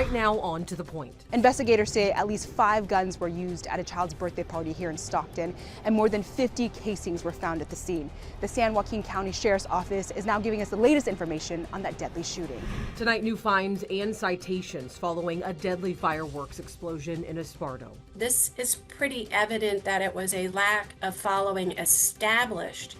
Right now, on to the point. Investigators say at least 5 guns were used at a child's birthday party here in Stockton, and more than 50 casings were found at the scene. The San Joaquin County Sheriff's Office is now giving us the latest information on that deadly shooting. Tonight, new finds and citations following a deadly fireworks explosion in Esparto. This is pretty evident that it was a lack of following established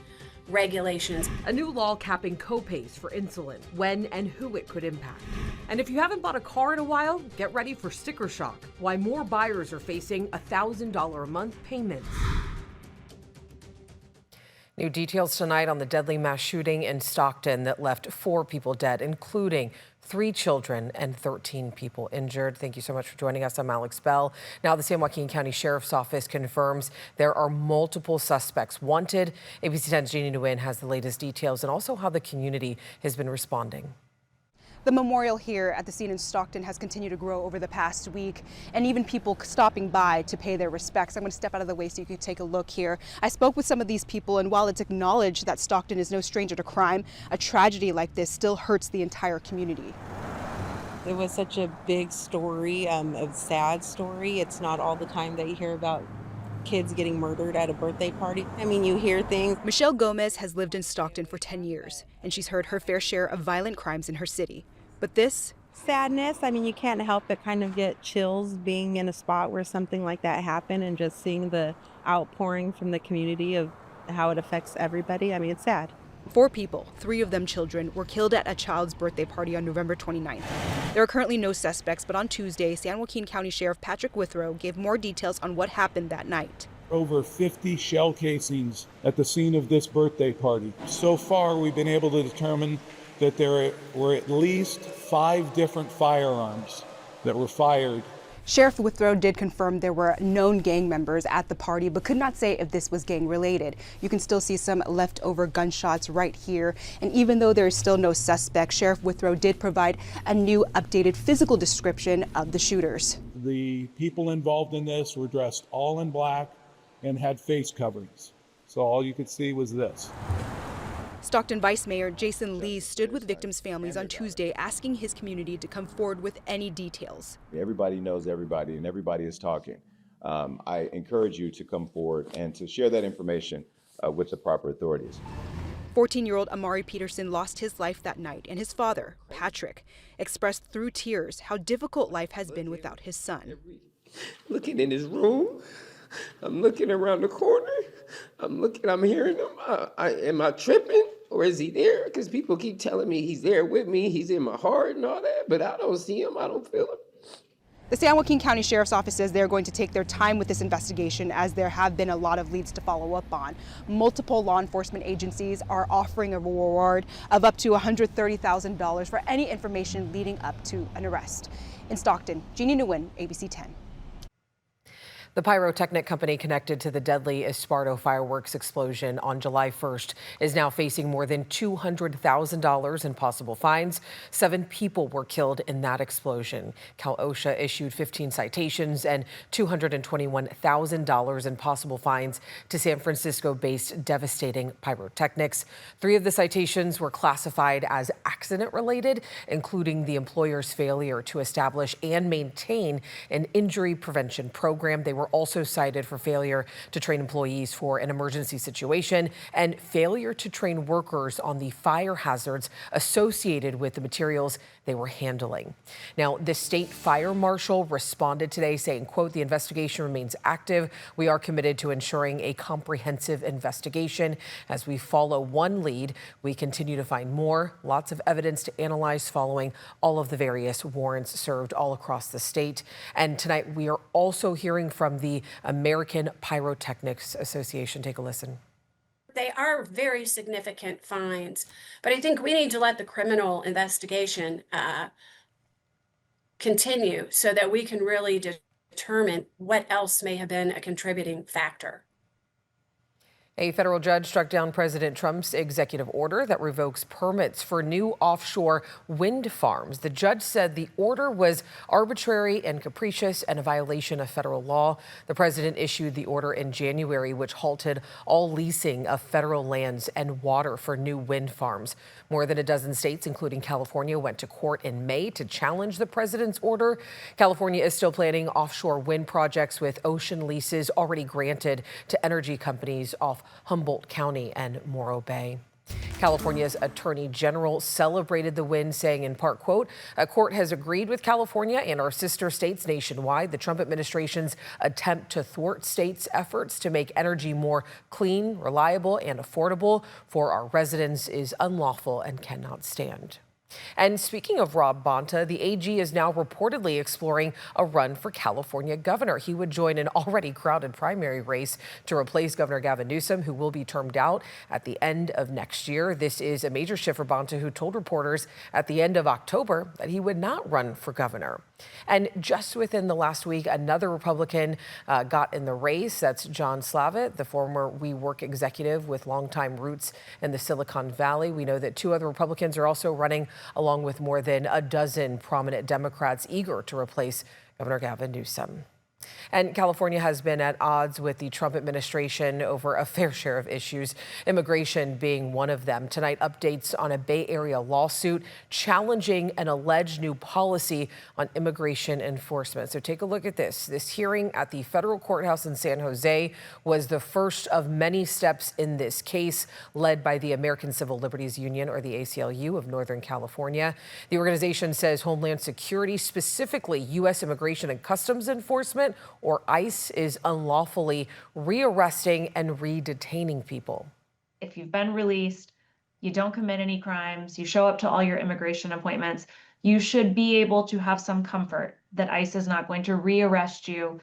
regulations. A new law capping copays for insulin, when and who it could impact. And if you haven't bought a car in a while, get ready for sticker shock. Why more buyers are facing $1,000 a month payments. New details tonight on the deadly mass shooting in Stockton that left 4 people dead, including 3 children and 13 people injured. Thank you so much for joining us. I'm Alex Bell. Now, the San Joaquin County Sheriff's Office confirms there are multiple suspects wanted. ABC 10's Jeannie Nguyen has the latest details and also how the community has been responding. The memorial here at the scene in Stockton has continued to grow over the past week, and even people stopping by to pay their respects. I'm going to step out of the way so you can take a look here. I spoke with some of these people, and while it's acknowledged that Stockton is no stranger to crime, a tragedy like this still hurts the entire community. It was such a big story, a sad story. It's not all the time that you hear about kids getting murdered at a birthday party. I mean, you hear things. Michelle Gomez has lived in Stockton for 10 years, and she's heard her fair share of violent crimes in her city. But this? Sadness. I mean, you can't help but kind of get chills being in a spot where something like that happened and just seeing the outpouring from the community of how it affects everybody. I mean, it's sad. 4 people, 3 of them children, were killed at a child's birthday party on November 29th. There are currently no suspects, but on Tuesday, San Joaquin County Sheriff Patrick Withrow gave more details on what happened that night. Over 50 shell casings at the scene of this birthday party. So far, we've been able to determine that there were at least 5 different firearms that were fired. Sheriff Withrow did confirm there were known gang members at the party, but could not say if this was gang related. You can still see some leftover gunshots right here. And even though there is still no suspect, Sheriff Withrow did provide a new updated physical description of the shooters. The people involved in this were dressed all in black and had face coverings. So all you could see was this. Stockton Vice Mayor Jason Lee stood with victims' families on Tuesday, asking his community to come forward with any details. Everybody knows everybody, and everybody is talking. I encourage you to come forward and to share that information with the proper authorities. 14-year-old Amari Peterson lost his life that night, and his father, Patrick, expressed through tears how difficult life has been without his son. Looking in his room, I'm looking around the corner, I'm hearing him. Am I tripping or is he there? Because people keep telling me he's there with me, he's in my heart and all that, but I don't see him, I don't feel him. The San Joaquin County Sheriff's Office says they're going to take their time with this investigation, as there have been a lot of leads to follow up on. Multiple law enforcement agencies are offering a reward of up to $130,000 for any information leading up to an arrest. In Stockton, Jeannie Nguyen, ABC 10. The pyrotechnic company connected to the deadly Esparto fireworks explosion on July 1st is now facing more than $200,000 in possible fines. 7 people were killed in that explosion. Cal OSHA issued 15 citations and $221,000 in possible fines to San Francisco-based Devastating Pyrotechnics. 3 of the citations were classified as accident-related, including the employer's failure to establish and maintain an injury prevention program. They were also cited for failure to train employees for an emergency situation and failure to train workers on the fire hazards associated with the materials they were handling. Now, the state fire marshal responded today saying, quote, "The investigation remains active. We are committed to ensuring a comprehensive investigation. As we follow one lead, we continue to find more. Lots of evidence to analyze following all of the various warrants served all across the state." And tonight we are also hearing from the American Pyrotechnics Association. Take a listen. They are very significant fines, but I think we need to let the criminal investigation continue so that we can really determine what else may have been a contributing factor. A federal judge struck down President Trump's executive order that revokes permits for new offshore wind farms. The judge said the order was arbitrary and capricious and a violation of federal law. The president issued the order in January, which halted all leasing of federal lands and water for new wind farms. More than a dozen states, including California, went to court in May to challenge the president's order. California is still planning offshore wind projects with ocean leases already granted to energy companies off Humboldt County and Morro Bay. California's Attorney General celebrated the win, saying in part, quote, "A court has agreed with California and our sister states nationwide. The Trump administration's attempt to thwart states' efforts to make energy more clean, reliable, and affordable for our residents is unlawful and cannot stand." And speaking of Rob Bonta, the AG is now reportedly exploring a run for California governor. He would join an already crowded primary race to replace Governor Gavin Newsom, who will be termed out at the end of next year. This is a major shift for Bonta, who told reporters at the end of October that he would not run for governor. And just within the last week, another Republican got in the race. That's John Slavitt, the former WeWork executive with longtime roots in the Silicon Valley. We know that two other Republicans are also running, along with more than a dozen prominent Democrats eager to replace Governor Gavin Newsom. And California has been at odds with the Trump administration over a fair share of issues, immigration being one of them. Tonight, updates on a Bay Area lawsuit challenging an alleged new policy on immigration enforcement. So take a look at this. This hearing at the federal courthouse in San Jose was the first of many steps in this case, led by the American Civil Liberties Union, or the ACLU, of Northern California. The organization says Homeland Security, specifically U.S. Immigration and Customs Enforcement, or ICE, is unlawfully rearresting and re-detaining people. If you've been released, you don't commit any crimes, you show up to all your immigration appointments, you should be able to have some comfort that ICE is not going to rearrest you.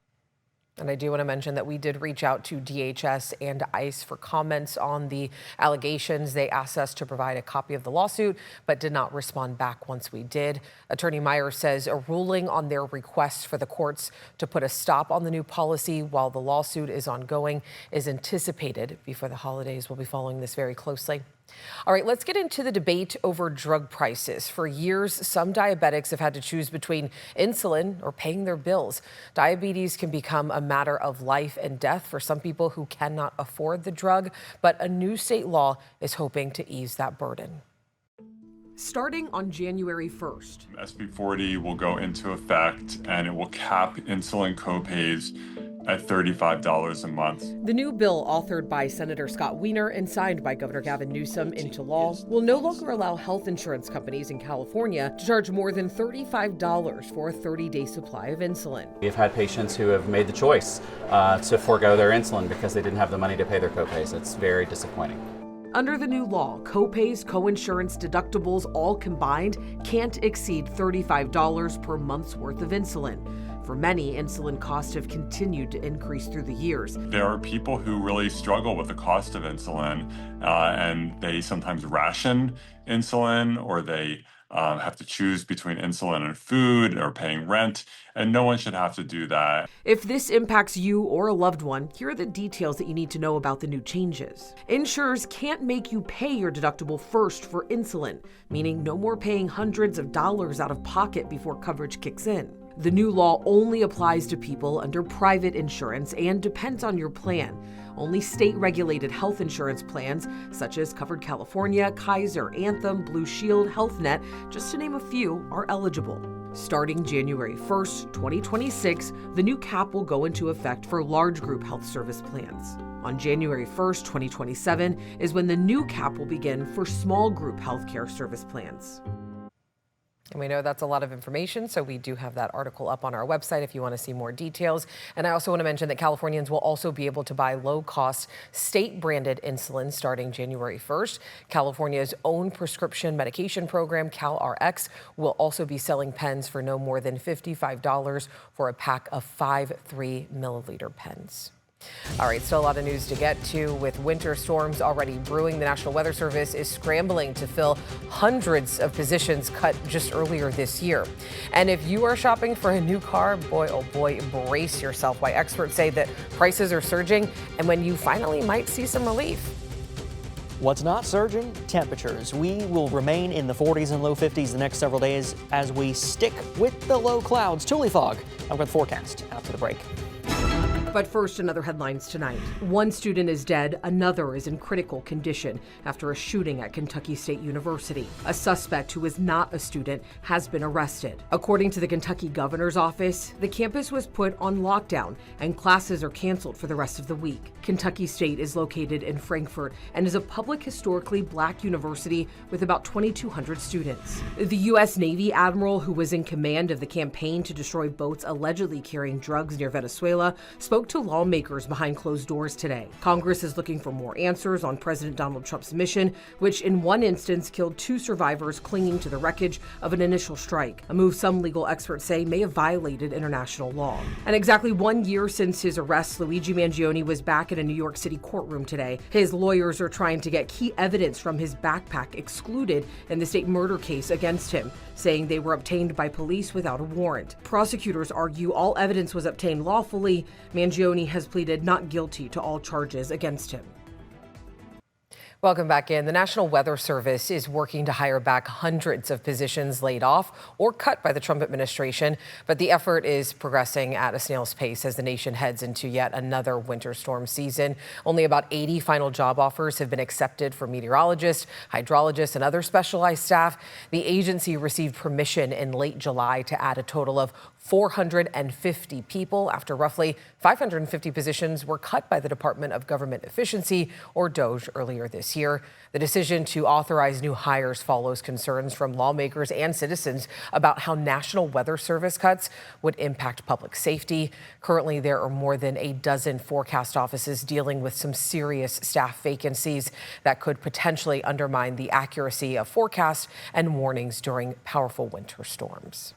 And I do want to mention that we did reach out to DHS and ICE for comments on the allegations. They asked us to provide a copy of the lawsuit, but did not respond back once we did. Attorney Meyer says a ruling on their request for the courts to put a stop on the new policy while the lawsuit is ongoing is anticipated before the holidays. We'll be following this very closely. All right, let's get into the debate over drug prices. For years, some diabetics have had to choose between insulin or paying their bills. Diabetes can become a matter of life and death for some people who cannot afford the drug, but a new state law is hoping to ease that burden. Starting on January 1st. SB 40 will go into effect and it will cap insulin copays at $35 a month. The new bill, authored by Senator Scott Wiener and signed by Governor Gavin Newsom into law, will no longer allow health insurance companies in California to charge more than $35 for a 30-day supply of insulin. We've had patients who have made the choice to forego their insulin because they didn't have the money to pay their copays. It's very disappointing. Under the new law, copays, coinsurance, deductibles, all combined can't exceed $35 per month's worth of insulin. For many, insulin costs have continued to increase through the years. There are people who really struggle with the cost of insulin, and they sometimes ration insulin, or they have to choose between insulin and food or paying rent, and no one should have to do that. If this impacts you or a loved one, here are the details that you need to know about the new changes. Insurers can't make you pay your deductible first for insulin, meaning no more paying hundreds of dollars out of pocket before coverage kicks in. The new law only applies to people under private insurance and depends on your plan. Only state-regulated health insurance plans, such as Covered California, Kaiser, Anthem, Blue Shield, Health Net, just to name a few, are eligible. Starting January 1st, 2026, the new cap will go into effect for large group health service plans. On January 1st, 2027 is when the new cap will begin for small group healthcare service plans. And we know that's a lot of information, so we do have that article up on our website if you want to see more details. And I also want to mention that Californians will also be able to buy low-cost state-branded insulin starting January 1st. California's own prescription medication program, CalRx, will also be selling pens for no more than $55 for a pack of 5 3-milliliter pens. All right, still a lot of news to get to. With winter storms already brewing, the National Weather Service is scrambling to fill hundreds of positions cut just earlier this year. And if you are shopping for a new car, boy, oh boy, brace yourself. Why experts say that prices are surging and when you finally might see some relief. What's not surging? Temperatures. We will remain in the 40s and low 50s the next several days as we stick with the low clouds. Tule fog. I've got the forecast after the break. But first, another headlines tonight. One student is dead, another is in critical condition after a shooting at Kentucky State University. A suspect who is not a student has been arrested. According to the Kentucky governor's office, the campus was put on lockdown and classes are canceled for the rest of the week. Kentucky State is located in Frankfort and is a public, historically black university with about 2,200 students. The U.S. Navy admiral who was in command of the campaign to destroy boats allegedly carrying drugs near Venezuela spoke to lawmakers behind closed doors today. Congress is looking for more answers on President Donald Trump's mission, which in one instance killed 2 survivors clinging to the wreckage of an initial strike, a move some legal experts say may have violated international law. And exactly 1 year since his arrest, Luigi Mangione was back in a New York City courtroom today. His lawyers are trying to get key evidence from his backpack excluded in the state murder case against him, saying they were obtained by police without a warrant. Prosecutors argue all evidence was obtained lawfully. Mangione has pleaded not guilty to all charges against him. Welcome back in. The National Weather Service is working to hire back hundreds of positions laid off or cut by the Trump administration, but the effort is progressing at a snail's pace as the nation heads into yet another winter storm season. Only about 80 final job offers have been accepted for meteorologists, hydrologists, and other specialized staff. The agency received permission in late July to add a total of 450 people after roughly 550 positions were cut by the Department of Government Efficiency, or DOGE, earlier this year. The decision to authorize new hires follows concerns from lawmakers and citizens about how National Weather Service cuts would impact public safety. Currently, there are more than a dozen forecast offices dealing with some serious staff vacancies that could potentially undermine the accuracy of forecasts and warnings during powerful winter storms.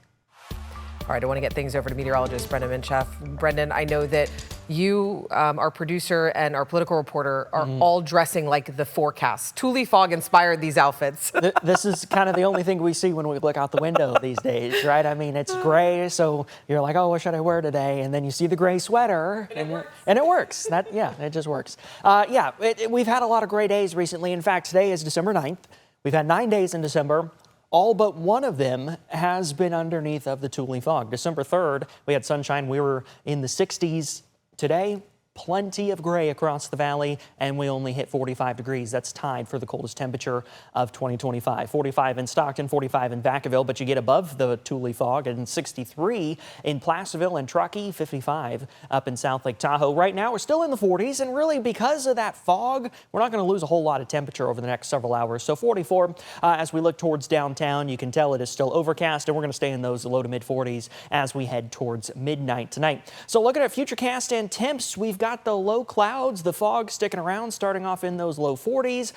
All right, I want to get things over to meteorologist Brendan Minchef. Brendan, I know that you, our producer, and our political reporter are all dressing like the forecast. Tule fog inspired these outfits. This is kind of the only thing we see when we look out the window these days, right? I mean, it's gray, so you're like, oh, what should I wear today? And then you see the gray sweater, and it works. It just works. We've had a lot of gray days recently. In fact, today is December 9th. We've had 9 days in December. All but one of them has been underneath of the Tule fog. December 3rd, we had sunshine. We were in the 60s. Today, plenty of gray across the valley, and we only hit 45 degrees. That's tied for the coldest temperature of 2025. 45 in Stockton, 45 in Vacaville, but you get above the Tule fog, and 63 in Placerville and Truckee, 55 up in South Lake Tahoe. Right now, we're still in the 40s, and really because of that fog, we're not going to lose a whole lot of temperature over the next several hours. So 44 as we look towards downtown. You can tell it is still overcast, and we're going to stay in those low to mid 40s as we head towards midnight tonight. So looking at futurecast and temps, we've got the low clouds, the fog sticking around, starting off in those low 40s,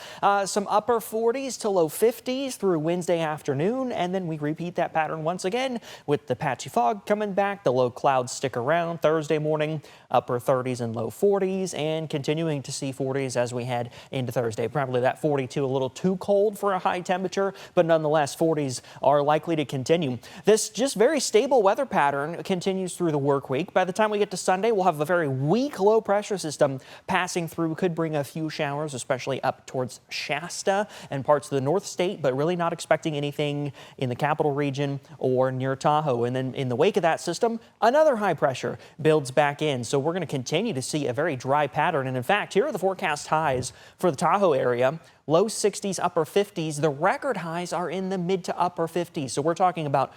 some upper 40s to low 50s through Wednesday afternoon, and then we repeat that pattern once again with the patchy fog coming back. The low clouds stick around Thursday morning, upper 30s and low 40s, and continuing to see 40s as we head into Thursday. Probably that 42 a little too cold for a high temperature, but nonetheless 40s are likely to continue. This just very stable weather pattern continues through the work week. By the time we get to Sunday, we'll have a very weak low pressure system passing through. Could bring a few showers, especially up towards Shasta and parts of the North State, but really not expecting anything in the capital region or near Tahoe. And then in the wake of that system, another high pressure builds back in. So we're going to continue to see a very dry pattern. And in fact, here are the forecast highs for the Tahoe area. Low 60s, upper 50s. The record highs are in the mid to upper 50s. So we're talking about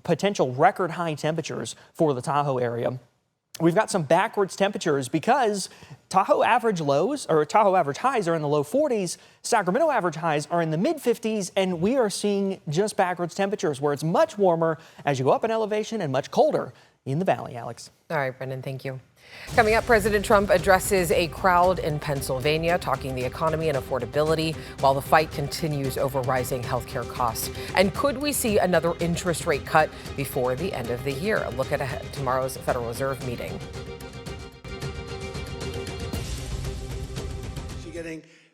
potential record high temperatures for the Tahoe area. We've got some backwards temperatures because Tahoe average lows or Tahoe average highs are in the low 40s. Sacramento average highs are in the mid 50s, and we are seeing just backwards temperatures where it's much warmer as you go up in elevation and much colder in the valley. Alex. All right, Brendan, thank you. Coming up, President Trump addresses a crowd in Pennsylvania, talking the economy and affordability while the fight continues over rising healthcare costs. And could we see another interest rate cut before the end of the year? A look at tomorrow's Federal Reserve meeting.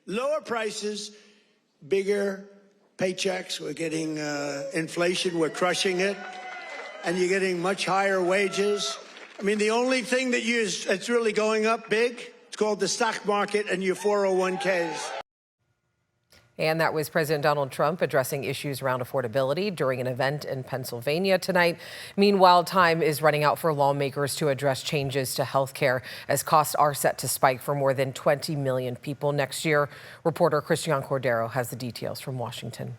Lower prices, bigger paychecks. We're getting inflation. We're crushing it. And you're getting much higher wages. I mean, the only thing that's really going up big, it's called the stock market and your 401ks. And that was President Donald Trump addressing issues around affordability during an event in Pennsylvania tonight. Meanwhile, time is running out for lawmakers to address changes to health care as costs are set to spike for more than 20 million people next year. Reporter Christian Cordero has the details from Washington.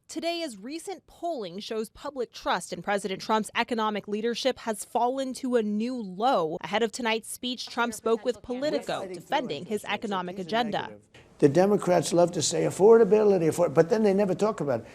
Today, as recent polling shows public trust in President Trump's economic leadership has fallen to a new low. Ahead of tonight's speech, Trump spoke with Politico, defending his economic agenda. The Democrats love to say affordability, but then they never talk about it.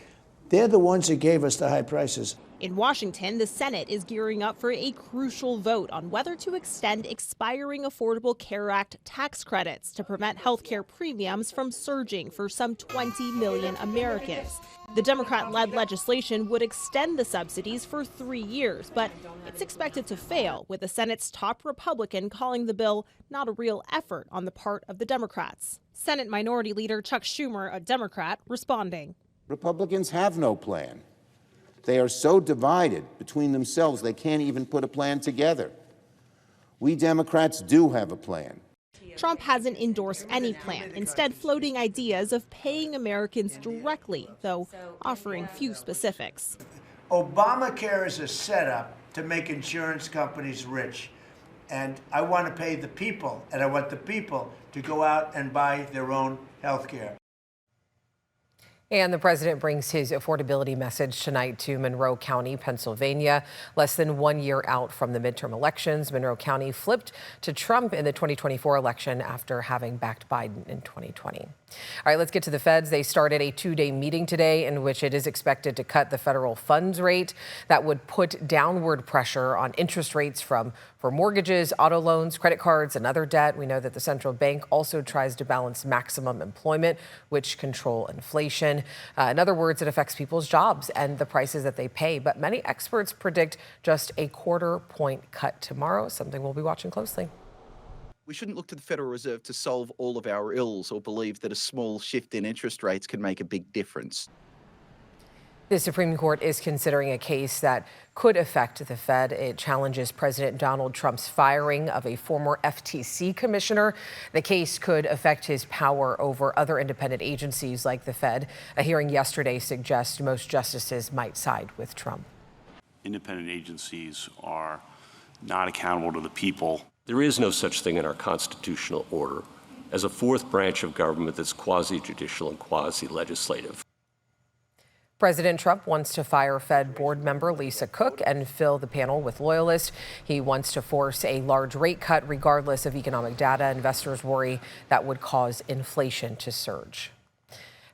They're the ones that gave us the high prices. In Washington, the Senate is gearing up for a crucial vote on whether to extend expiring Affordable Care Act tax credits to prevent health care premiums from surging for some 20 million Americans. The Democrat-led legislation would extend the subsidies for 3 years, but it's expected to fail, with the Senate's top Republican calling the bill not a real effort on the part of the Democrats. Senate Minority Leader Chuck Schumer, a Democrat, responding. Republicans have no plan. They are so divided between themselves they can't even put a plan together. We Democrats do have a plan. Trump hasn't endorsed any plan, instead floating ideas of paying Americans directly, though offering few specifics. Obamacare is a setup to make insurance companies rich. And I want to pay the people, and I want the people to go out and buy their own health care. And the president brings his affordability message tonight to Monroe County, Pennsylvania. Less than 1 year out from the midterm elections, Monroe County flipped to Trump in the 2024 election after having backed Biden in 2020. All right, let's get to the feds. They started a 2-day meeting today in which it is expected to cut the federal funds rate. That would put downward pressure on interest rates for mortgages, auto loans, credit cards, and other debt. We know that the central bank also tries to balance maximum employment, which control inflation. In other words, it affects people's jobs and the prices that they pay. But many experts predict just a 1/4 point cut tomorrow, something we'll be watching closely. We shouldn't look to the Federal Reserve to solve all of our ills or believe that a small shift in interest rates can make a big difference. The Supreme Court is considering a case that could affect the Fed. It challenges President Donald Trump's firing of a former FTC commissioner. The case could affect his power over other independent agencies like the Fed. A hearing yesterday suggests most justices might side with Trump. Independent agencies are not accountable to the people. There is no such thing in our constitutional order as a fourth branch of government that's quasi-judicial and quasi-legislative. President Trump wants to fire Fed board member Lisa Cook and fill the panel with loyalists. He wants to force a large rate cut regardless of economic data. Investors worry that would cause inflation to surge.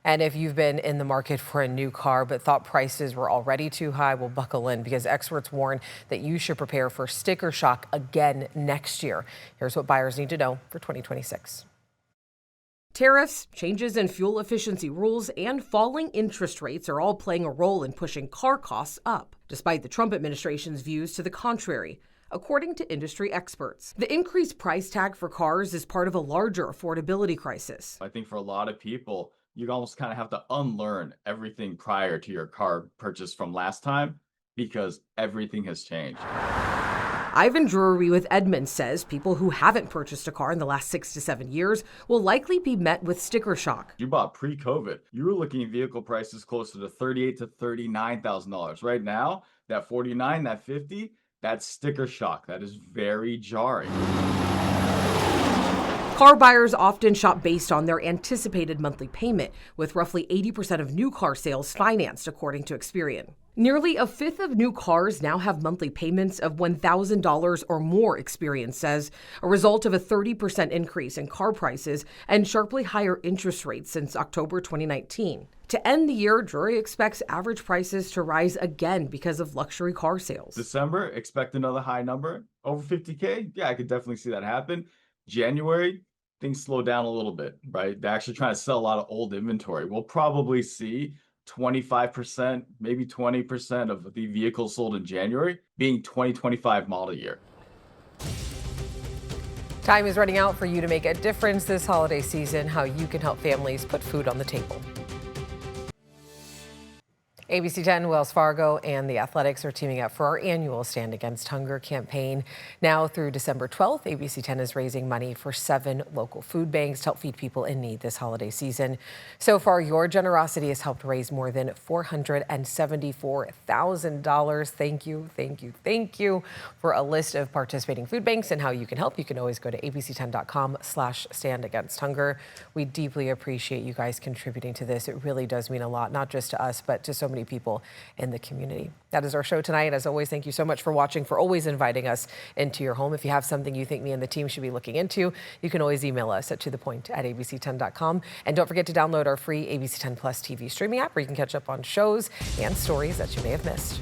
And if you've been in the market for a new car but thought prices were already too high, well, buckle in because experts warn that you should prepare for sticker shock again next year. Here's what buyers need to know for 2026. Tariffs, changes in fuel efficiency rules, and falling interest rates are all playing a role in pushing car costs up, despite the Trump administration's views to the contrary, according to industry experts. The increased price tag for cars is part of a larger affordability crisis. I think for a lot of people, you almost kind of have to unlearn everything prior to your car purchase from last time because everything has changed. Ivan Drury with Edmunds says people who haven't purchased a car in the last 6 to 7 years will likely be met with sticker shock. You bought pre-COVID. You were looking at vehicle prices closer to $38,000 to $39,000. Right now, that 49, that 50, that's sticker shock. That is very jarring. Car buyers often shop based on their anticipated monthly payment, with roughly 80% of new car sales financed, according to Experian. Nearly a fifth of new cars now have monthly payments of $1,000 or more, Experian says, a result of a 30% increase in car prices and sharply higher interest rates since October 2019. To end the year, Drury expects average prices to rise again because of luxury car sales. December, expect another high number, over 50K. Yeah, I could definitely see that happen. January, things slow down a little bit, right? They're actually trying to sell a lot of old inventory. We'll probably see 25%, maybe 20% of the vehicles sold in January being 2025 model year. Time is running out for you to make a difference this holiday season, how you can help families put food on the table. ABC 10, Wells Fargo, and the Athletics are teaming up for our annual Stand Against Hunger campaign. Now through December 12th, ABC 10 is raising money for 7 local food banks to help feed people in need this holiday season. So far, your generosity has helped raise more than $474,000. Thank you, thank you, thank you. For a list of participating food banks and how you can help, you can always go to abc10.com/standagainsthunger. We deeply appreciate you guys contributing to this. It really does mean a lot, not just to us, but to so many people in the community. That is our show tonight. As always, thank you so much for watching, for always inviting us into your home. If you have something you think me and the team should be looking into, you can always email us at tothepoint@abc10.com. And don't forget to download our free ABC 10 Plus TV streaming app, where you can catch up on shows and stories that you may have missed.